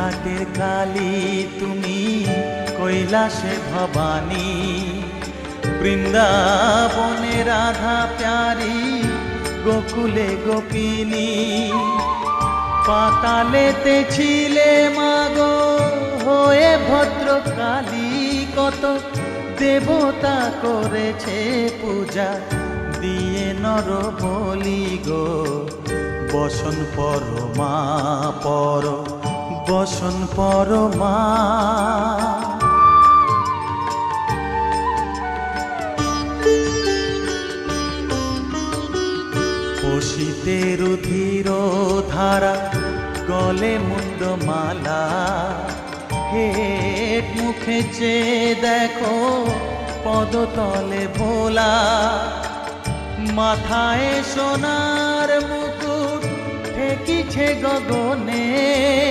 ঘাটের কালী তুমি, কৈলাসে ভবানী, বৃন্দাবনে রাধা প্যারি, গোকুলে গোপিনী। পাতালেতে ছিলে মাগো হয়ে ভদ্রকালী, কত দেবতা করেছে পূজা দিয়ে নর বলি গো। বসন পরমা পর, বসন পরমা। বসিতে রুধির ধারা, গলে মুন্ড মালা, হেট মুখে চেয়ে দেখো পদতলে ভোলা। মাথায় সোনার মুকুট ঠেকিছে গগনে,